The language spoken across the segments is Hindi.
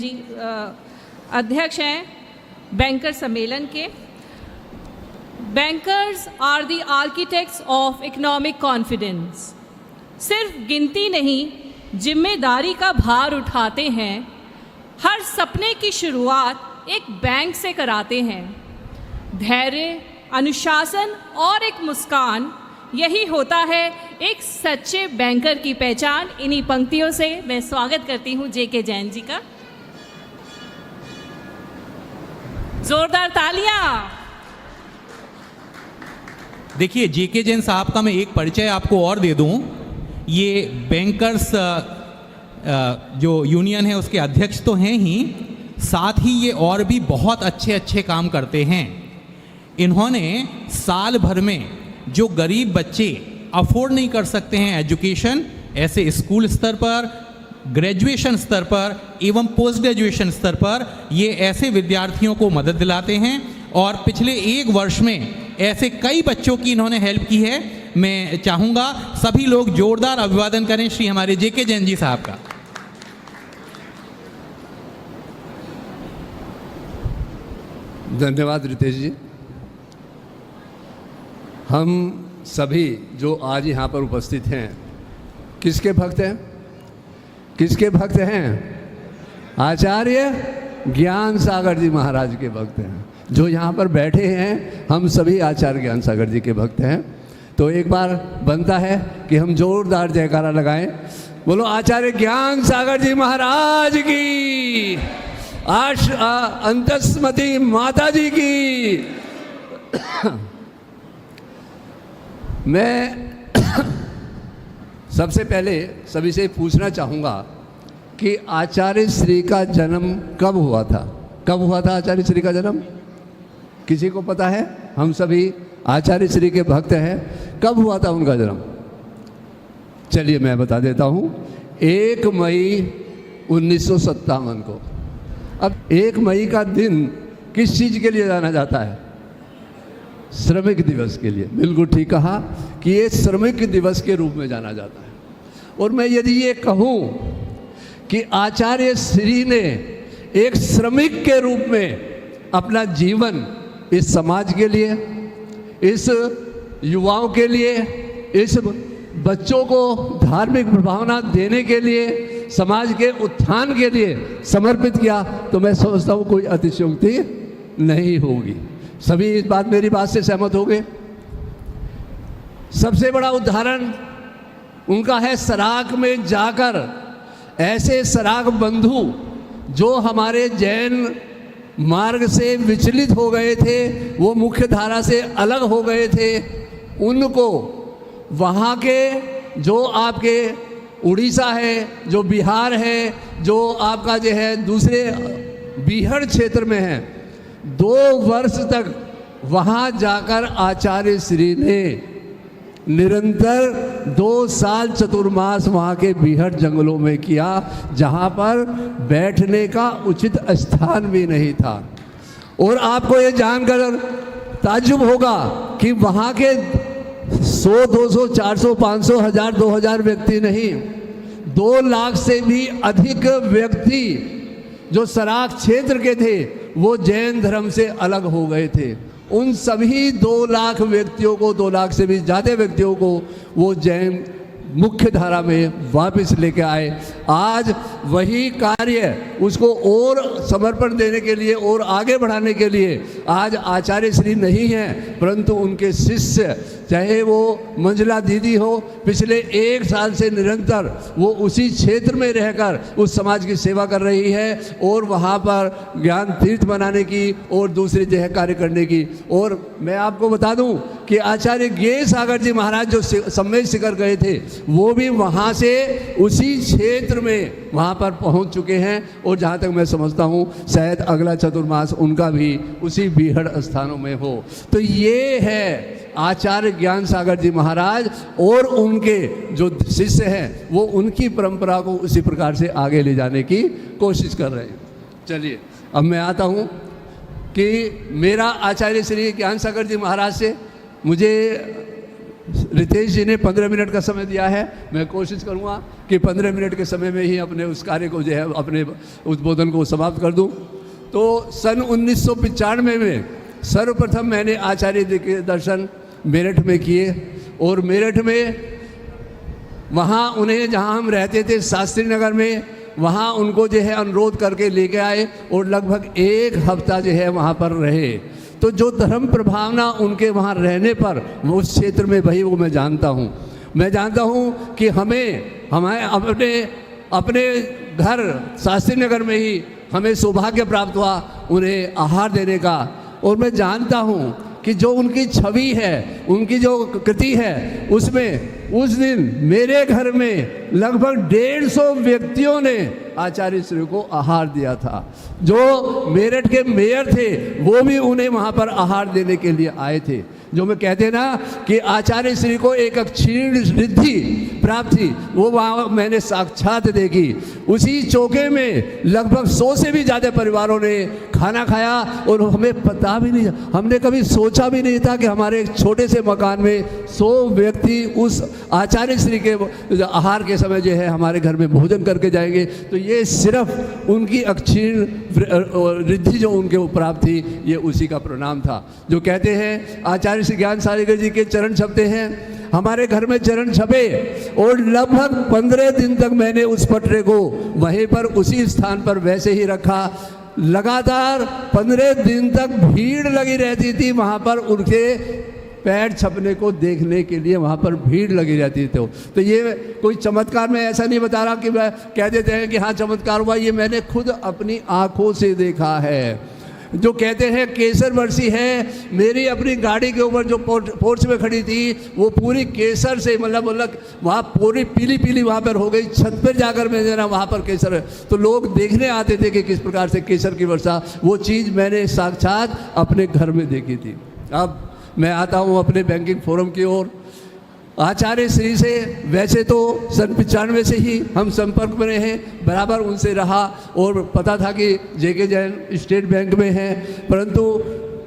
जी अध्यक्ष हैं बैंकर सम्मेलन के। Bankers are the architects of economic confidence. सिर्फ गिनती नहीं, जिम्मेदारी का भार उठाते हैं। हर सपने की शुरुआत एक बैंक से कराते हैं। धैर्य, अनुशासन और एक मुस्कान, यही होता है एक सच्चे बैंकर की पहचान। इन्हीं पंक्तियों से मैं स्वागत करती हूँ जेके जैन जी का। जोरदार तालियां। देखिए, जेके जैन साहब का मैं एक परिचय आपको और दे दूं। ये बैंकर्स जो यूनियन है उसके अध्यक्ष तो हैं ही, साथ ही ये और भी बहुत अच्छे अच्छे काम करते हैं। इन्होंने साल भर में जो गरीब बच्चे अफोर्ड नहीं कर सकते हैं एजुकेशन, ऐसे स्कूल स्तर पर, ग्रेजुएशन स्तर पर एवं पोस्ट ग्रेजुएशन स्तर पर ये ऐसे विद्यार्थियों को मदद दिलाते हैं। और पिछले एक वर्ष में ऐसे कई बच्चों की इन्होंने हेल्प की है। मैं चाहूँगा सभी लोग जोरदार अभिवादन करें श्री हमारे जेके जैन जी साहब का। धन्यवाद रितेश जी। हम सभी जो आज यहाँ पर उपस्थित हैं, किसके भक्त हैं? किसके भक्त हैं? आचार्य ज्ञान सागर जी महाराज के भक्त हैं। जो यहाँ पर बैठे हैं, हम सभी आचार्य ज्ञान सागर जी के भक्त हैं। तो एक बार बनता है कि हम जोरदार जयकारा लगाएं। बोलो आचार्य ज्ञान सागर जी महाराज की, अंतस्मति माता जी की। मैं सबसे पहले सभी से पूछना चाहूँगा कि आचार्य श्री का जन्म कब हुआ था? कब हुआ था आचार्य श्री का जन्म? किसी को पता है? हम सभी आचार्य श्री के भक्त हैं। कब हुआ था उनका जन्म? चलिए मैं बता देता हूँ। 1 मई 1957 को। अब 1 मई का दिन किस चीज़ के लिए जाना जाता है? श्रमिक दिवस के लिए। बिल्कुल ठीक कहा कि ये श्रमिक दिवस के रूप में जाना जाता है। और मैं यदि ये कहूँ कि आचार्य श्री ने एक श्रमिक के रूप में अपना जीवन इस समाज के लिए, इस युवाओं के लिए, इस बच्चों को धार्मिक भावना देने के लिए, समाज के उत्थान के लिए समर्पित किया, तो मैं समझता हूँ कोई अतिशयोक्ति नहीं होगी। सभी इस बात, मेरी बात से सहमत हो गए। सबसे बड़ा उदाहरण उनका है सराक में जाकर। ऐसे सराक बंधु जो हमारे जैन मार्ग से विचलित हो गए थे, वो मुख्य धारा से अलग हो गए थे, उनको वहाँ के जो आपके उड़ीसा है, जो बिहार है, जो आपका जो है दूसरे बिहार क्षेत्र में है, 2 वर्ष तक वहाँ जाकर आचार्य श्री ने निरंतर 2 साल चतुर्मास वहाँ के बिहार जंगलों में किया, जहाँ पर बैठने का उचित स्थान भी नहीं था। और आपको ये जानकर ताज्जुब होगा कि वहाँ के 100, 200, 400, 500, 1000, 2000 व्यक्ति नहीं, 2 लाख से भी अधिक व्यक्ति जो सराक क्षेत्र के थे वो जैन धर्म से अलग हो गए थे। उन सभी 2 लाख व्यक्तियों को, 2 लाख से भी ज़्यादा व्यक्तियों को वो जैन मुख्य धारा में वापस लेके आए। आज वही कार्य उसको और समर्पण देने के लिए और आगे बढ़ाने के लिए आज आचार्य श्री नहीं हैं, परंतु उनके शिष्य, चाहे वो मंजुला दीदी हो, पिछले 1 साल से निरंतर वो उसी क्षेत्र में रहकर उस समाज की सेवा कर रही है और वहाँ पर ज्ञान तीर्थ बनाने की और दूसरे जो है कार्य करने की। और मैं आपको बता दूं कि आचार्य ज्ञान सागर जी महाराज जो सम्मेद शिखर गए थे, वो भी वहाँ से उसी क्षेत्र में वहाँ पर पहुँच चुके हैं। और जहाँ तक मैं समझता हूँ शायद अगला चतुर्मास उनका भी उसी बीहड़ स्थानों में हो। तो ये है आचार्य ज्ञान सागर जी महाराज, और उनके जो शिष्य हैं वो उनकी परंपरा को उसी प्रकार से आगे ले जाने की कोशिश कर रहे हैं। चलिए अब मैं आता हूँ कि मेरा आचार्य श्री ज्ञान सागर जी महाराज से मुझे रितेश जी ने 15 मिनट का समय दिया है, मैं कोशिश करूंगा कि 15 मिनट के समय में ही अपने उस कार्य को जो है अपने उद्बोधन को समाप्त कर दूं। तो सन 1995 में सर्वप्रथम मैंने आचार्य जी के दर्शन मेरठ में किए और मेरठ में वहाँ उन्हें जहाँ हम रहते थे शास्त्री नगर में, वहाँ उनको जो है अनुरोध करके लेके आए और लगभग 1 हफ्ता जो है वहाँ पर रहे। तो जो धर्म प्रभावना उनके वहाँ रहने पर उस क्षेत्र में वही वो मैं जानता हूँ कि हमें अपने घर शास्त्री नगर में ही हमें सौभाग्य प्राप्त हुआ उन्हें आहार देने का। और मैं जानता हूँ कि जो उनकी छवि है, उनकी जो कृति है, उसमें उस दिन मेरे घर में लगभग 150 व्यक्तियों ने आचार्य श्री को आहार दिया था। जो मेरठ के मेयर थे वो भी उन्हें वहाँ पर आहार देने के लिए आए थे। जो मैं कहते ना कि आचार्य श्री को एक अक्षीण रिद्धि प्राप्त थी, वो वहाँ मैंने साक्षात देखी। उसी चौके में लगभग 100 से भी ज़्यादा परिवारों ने खाना खाया और हमें पता भी नहीं, हमने कभी सोचा भी नहीं था कि हमारे एक छोटे से मकान में 100 व्यक्ति उस आचार्य श्री के आहार के समय जो है हमारे घर में भोजन करके जाएंगे। तो ये सिर्फ उनकी अक्षीण रिद्धि जो उनके प्राप्त थी, ये उसी का प्रणाम था। जो कहते हैं आचार्य श्री ज्ञान सागर जी के चरण छपते हैं, हमारे घर में चरण छपे और लगभग 15 दिन तक मैंने उस पटरे को वहीं पर उसी स्थान पर वैसे ही रखा। लगातार 15 दिन तक भीड़ लगी रहती थी वहाँ पर, उनके पैर छपने को देखने के लिए वहाँ पर भीड़ लगी रहती थी। तो ये कोई चमत्कार मैं ऐसा नहीं बता रहा कि मैं कह देते हैं कि हाँ चमत्कार हुआ, ये मैंने खुद अपनी आँखों से देखा है। जो कहते हैं केसर बरसी है, मेरी अपनी गाड़ी के ऊपर जो पोर्च में खड़ी थी वो पूरी केसर से मतलब वहाँ पूरी पीली पीली वहाँ पर हो गई। छत पर जाकर मैं जरा वहाँ पर केसर है तो लोग देखने आते थे कि किस प्रकार से केसर की वर्षा, वो चीज़ मैंने साक्षात अपने घर में देखी थी। अब मैं आता हूँ अपने बैंकिंग फोरम की ओर। आचार्य श्री से वैसे तो सन 95 से ही हम संपर्क में रहे, बराबर उनसे रहा और पता था कि जेके जैन स्टेट बैंक में हैं, परंतु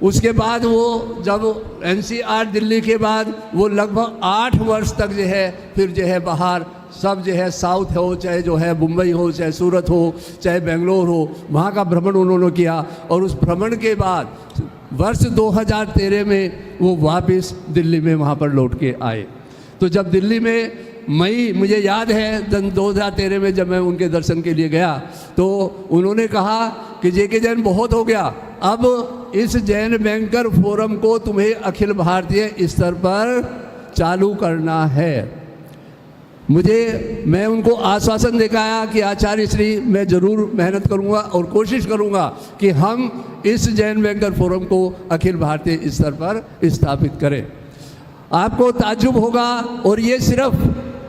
उसके बाद वो जब एनसीआर दिल्ली के बाद वो लगभग 8 वर्ष तक जो है फिर जो है बाहर सब जो है साउथ हो, चाहे जो है मुंबई हो, चाहे सूरत हो, चाहे बेंगलोर हो, वहाँ का भ्रमण उन्होंने किया। और उस भ्रमण के बाद वर्ष 2013 में वो वापस दिल्ली में वहाँ पर लौट के आए। तो जब दिल्ली में मुझे याद है 2013 में जब मैं उनके दर्शन के लिए गया तो उन्होंने कहा कि जेके जैन बहुत हो गया, अब इस जैन बैंकर फोरम को तुम्हें अखिल भारतीय स्तर पर चालू करना है। मैं उनको आश्वासन देकर आया कि आचार्य श्री मैं ज़रूर मेहनत करूंगा और कोशिश करूंगा कि हम इस जैन बैंकर फोरम को अखिल भारतीय स्तर पर स्थापित करें। आपको ताज्जुब होगा, और ये सिर्फ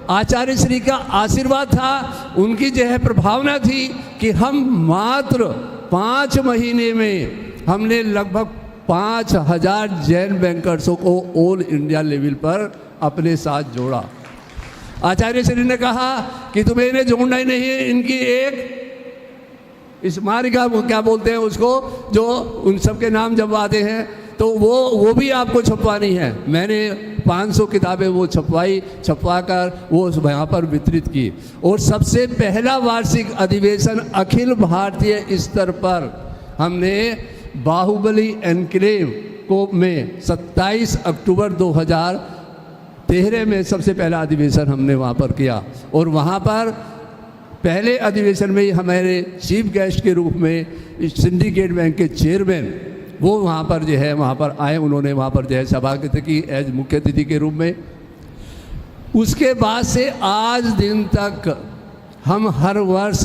आचार्य श्री का आशीर्वाद था, उनकी जो है प्रभावना थी कि हम मात्र 5 महीने में हमने लगभग 5000 जैन बैंकर्सों को ऑल इंडिया लेवल पर अपने साथ जोड़ा। आचार्य श्री ने कहा कि तुम्हें इन्हें जोड़ना ही नहीं है, इनकी एक स्मारिका क्या बोलते हैं उसको, जो उन सबके नाम जब आते हैं तो वो भी आपको छपवानी है। मैंने 500 किताबें वो छपवा कर वो यहाँ पर वितरित की। और सबसे पहला वार्षिक अधिवेशन अखिल भारतीय स्तर पर हमने बाहुबली एनक्लेव को में 27 अक्टूबर 2013 में सबसे पहला अधिवेशन हमने वहाँ पर किया। और वहाँ पर पहले अधिवेशन में ही हमारे चीफ गेस्ट के रूप में सिंडिकेट बैंक के चेयरमैन वो वहाँ पर जो है वहाँ पर आए, उन्होंने वहाँ पर जो है सभापति की एज मुख्य अतिथि के रूप में। उसके बाद से आज दिन तक हम हर वर्ष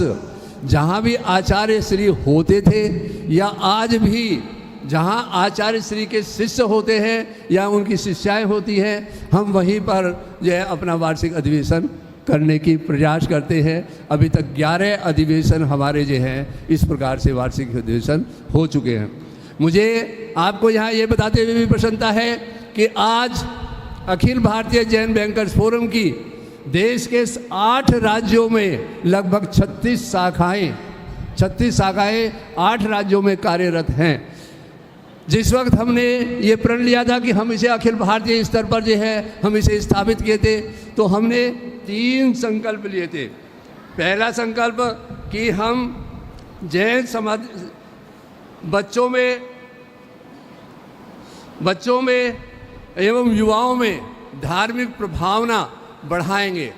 जहाँ भी आचार्य श्री होते थे या आज भी जहाँ आचार्य श्री के शिष्य होते हैं या उनकी शिष्याएँ होती हैं, हम वहीं पर जो है अपना वार्षिक अधिवेशन करने की प्रयास करते हैं। अभी तक 11 अधिवेशन हमारे जो हैं इस प्रकार से वार्षिक अधिवेशन हो चुके हैं। मुझे आपको यहाँ ये बताते हुए भी प्रसन्नता है कि आज अखिल भारतीय जैन बैंकर्स फोरम की देश के 8 राज्यों में लगभग 36 शाखाएं 8 राज्यों में कार्यरत हैं। जिस वक्त हमने ये प्रण लिया था कि हम इसे अखिल भारतीय स्तर पर जो है हम इसे स्थापित किए थे, तो हमने 3 संकल्प लिए थे। पहला संकल्प कि हम जैन समाज बच्चों में एवं युवाओं में धार्मिक प्रभावना बढ़ाएंगे।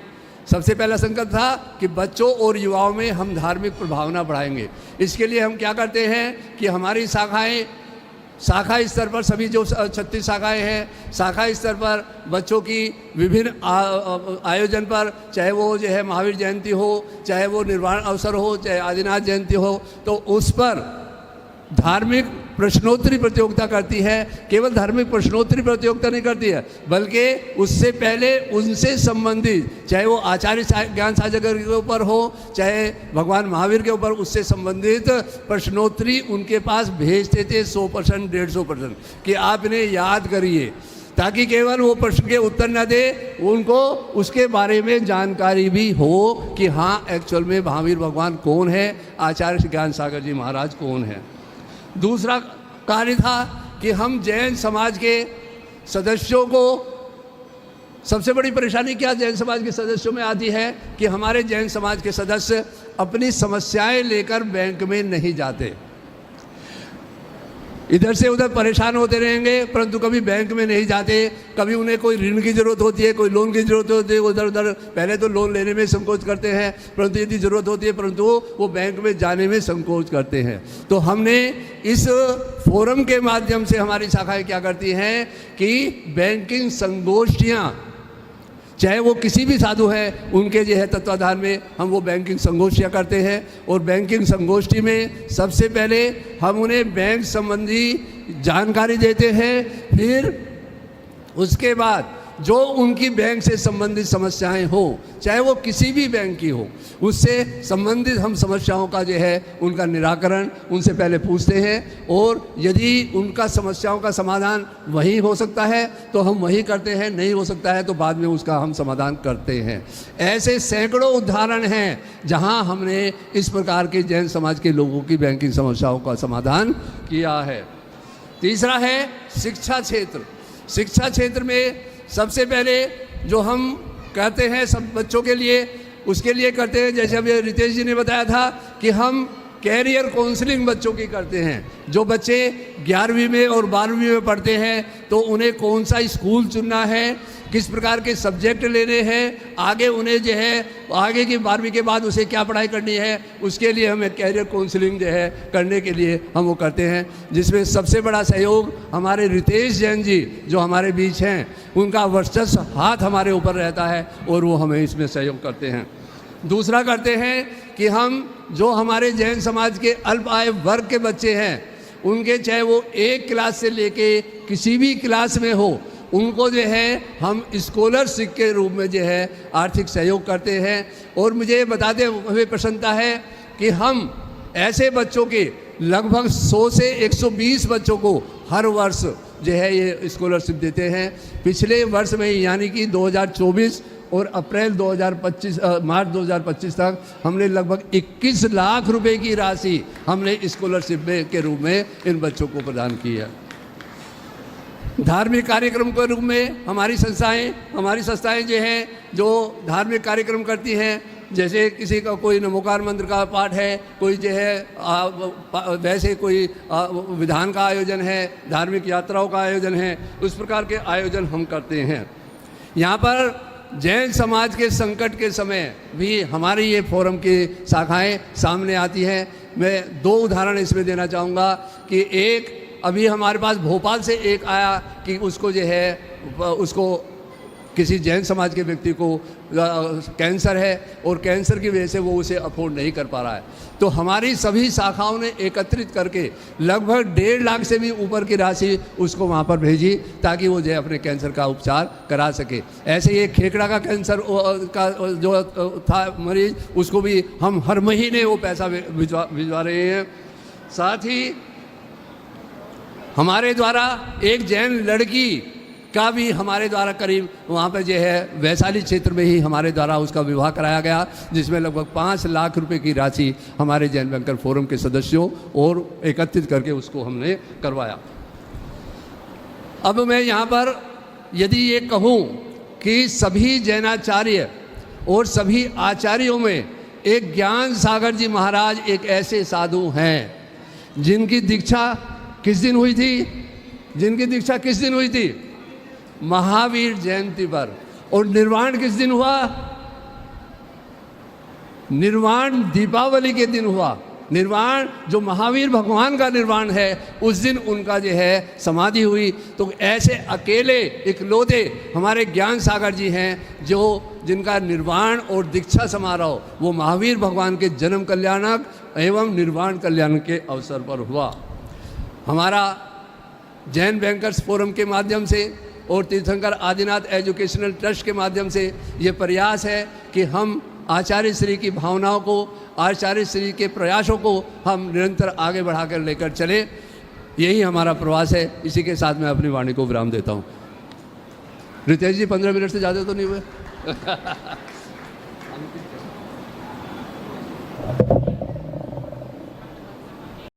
सबसे पहला संकल्प था कि बच्चों और युवाओं में हम धार्मिक प्रभावना बढ़ाएंगे। इसके लिए हम क्या करते हैं कि हमारी शाखा स्तर पर सभी जो 36 शाखाएँ हैं, शाखा स्तर पर बच्चों की विभिन्न आयोजन पर, चाहे वो जो है महावीर जयंती हो, चाहे वो निर्वाण अवसर हो, चाहे आदिनाथ जयंती हो, तो उस पर धार्मिक प्रश्नोत्तरी प्रतियोगिता करती है। केवल धार्मिक प्रश्नोत्तरी प्रतियोगिता नहीं करती है, बल्कि उससे पहले उनसे संबंधित, चाहे वो आचार्य ज्ञान सागर के ऊपर हो, चाहे भगवान महावीर के ऊपर, उससे संबंधित प्रश्नोत्तरी उनके पास भेजते थे 100%, 150% कि आप इन्हें याद करिए, ताकि केवल वो प्रश्न के उत्तर न दे, उनको उसके बारे में जानकारी भी हो कि हाँ एक्चुअल में महावीर भगवान कौन है, आचार्य ज्ञान सागर जी महाराज कौन है। दूसरा कार्य था कि हम जैन समाज के सदस्यों को, सबसे बड़ी परेशानी क्या जैन समाज के सदस्यों में आती है कि हमारे जैन समाज के सदस्य अपनी समस्याएं लेकर बैंक में नहीं जाते, इधर से उधर परेशान होते रहेंगे, परंतु कभी बैंक में नहीं जाते। कभी उन्हें कोई ऋण की ज़रूरत होती है, कोई लोन की ज़रूरत होती है, उधर उधर पहले तो लोन लेने में संकोच करते हैं, परंतु यदि ज़रूरत होती है परंतु वो बैंक में जाने में संकोच करते हैं। तो हमने इस फोरम के माध्यम से, हमारी शाखाएं क्या करती हैं कि बैंकिंग संगोष्ठियाँ, चाहे वो किसी भी साधु हैं, उनके जो है तत्वाधान में हम वो बैंकिंग संगोष्ठियाँ करते हैं। और बैंकिंग संगोष्ठी में सबसे पहले हम उन्हें बैंक संबंधी जानकारी देते हैं, फिर उसके बाद जो उनकी बैंक से संबंधित समस्याएं हो, चाहे वो किसी भी बैंक की हो, उससे संबंधित हम समस्याओं का जो है उनका निराकरण उनसे पहले पूछते हैं। और यदि उनका समस्याओं का समाधान वहीं हो सकता है तो हम वहीं करते हैं, नहीं हो सकता है तो बाद में उसका हम समाधान करते हैं। ऐसे सैकड़ों उदाहरण हैं जहां हमने इस प्रकार के जैन समाज के लोगों की बैंकिंग समस्याओं का समाधान किया है। तीसरा है शिक्षा क्षेत्र। शिक्षा क्षेत्र में सबसे पहले जो हम कहते हैं सब बच्चों के लिए, उसके लिए करते हैं, जैसे अभी रितेश जी ने बताया था कि हम कैरियर काउंसलिंग बच्चों की करते हैं। जो बच्चे 11वीं में और 12वीं में पढ़ते हैं तो उन्हें कौन सा स्कूल चुनना है, किस प्रकार के सब्जेक्ट लेने हैं, आगे उन्हें जो है आगे की 12वीं के बाद उसे क्या पढ़ाई करनी है, उसके लिए हमें कैरियर काउंसलिंग जो है करने के लिए हम वो करते हैं। जिसमें सबसे बड़ा सहयोग हमारे रितेश जैन जी जो हमारे बीच हैं, उनका वर्चस्व हाथ हमारे ऊपर रहता है और वो हमें इसमें सहयोग करते हैं। दूसरा करते हैं कि हम जो हमारे जैन समाज के अल्प आय वर्ग के बच्चे हैं, उनके चाहे वो 1 क्लास से लेके किसी भी क्लास में हो, उनको जो है हम स्कॉलरशिप के रूप में जो है आर्थिक सहयोग करते हैं। और मुझे ये बताते हुए प्रसन्नता है कि हम ऐसे बच्चों के लगभग 100 से 120 बच्चों को हर वर्ष जो है ये स्कॉलरशिप देते हैं। पिछले वर्ष में यानी कि 2024 और अप्रैल 2025 मार्च 2025 तक हमने लगभग 21 लाख रुपए की राशि हमने स्कॉलरशिप के रूप में इन बच्चों को प्रदान की है। धार्मिक कार्यक्रम के रूप में हमारी संस्थाएं जो हैं जो धार्मिक कार्यक्रम करती हैं, जैसे किसी का कोई नमोकार मंत्र का पाठ है, कोई जो है वैसे कोई विधान का आयोजन है, धार्मिक यात्राओं का आयोजन है, उस प्रकार के आयोजन हम करते हैं। यहाँ पर जैन समाज के संकट के समय भी हमारी ये फोरम की शाखाएं सामने आती हैं। मैं 2 उदाहरण इसमें देना चाहूँगा कि एक अभी हमारे पास भोपाल से एक आया कि उसको जो है उसको किसी जैन समाज के व्यक्ति को कैंसर है और कैंसर की वजह से वो उसे अफोर्ड नहीं कर पा रहा है। तो हमारी सभी शाखाओं ने एकत्रित करके लगभग 1.5 लाख से भी ऊपर की राशि उसको वहाँ पर भेजी ताकि वो जो है अपने कैंसर का उपचार करा सके। ऐसे ही खेकड़ा का कैंसर का जो था मरीज, उसको भी हम हर महीने वो पैसा भिजवा रहे हैं। साथ ही हमारे द्वारा एक जैन लड़की का भी हमारे द्वारा करीब वहाँ पर जो है वैशाली क्षेत्र में ही हमारे द्वारा उसका विवाह कराया गया, जिसमें लगभग 5 लाख रुपए की राशि हमारे जैन बैंकर फोरम के सदस्यों और एकत्रित करके उसको हमने करवाया। अब मैं यहाँ पर यदि ये कहूँ कि सभी जैनाचार्य और सभी आचार्यों में एक ज्ञान सागर जी महाराज एक ऐसे साधु हैं जिनकी दीक्षा किस दिन हुई थी? जिनकी दीक्षा किस दिन हुई थी? महावीर जयंती पर। और निर्वाण किस दिन हुआ? निर्वाण दीपावली के दिन हुआ। निर्वाण जो महावीर भगवान का निर्वाण है उस दिन उनका जो है समाधि हुई। तो ऐसे अकेले इकलौते हमारे ज्ञान सागर जी हैं जो जिनका निर्वाण और दीक्षा समारोह वो महावीर भगवान के जन्म कल्याणक एवं निर्वाण कल्याण के अवसर पर हुआ। हमारा जैन बैंकर्स फोरम के माध्यम से और तीर्थंकर आदिनाथ एजुकेशनल ट्रस्ट के माध्यम से ये प्रयास है कि हम आचार्य श्री की भावनाओं को, आचार्य श्री के प्रयासों को हम निरंतर आगे बढ़ाकर लेकर चले। यही हमारा प्रवास है। इसी के साथ मैं अपनी वाणी को विराम देता हूँ। रितेश जी 15 मिनट से ज़्यादा तो नहीं हुए?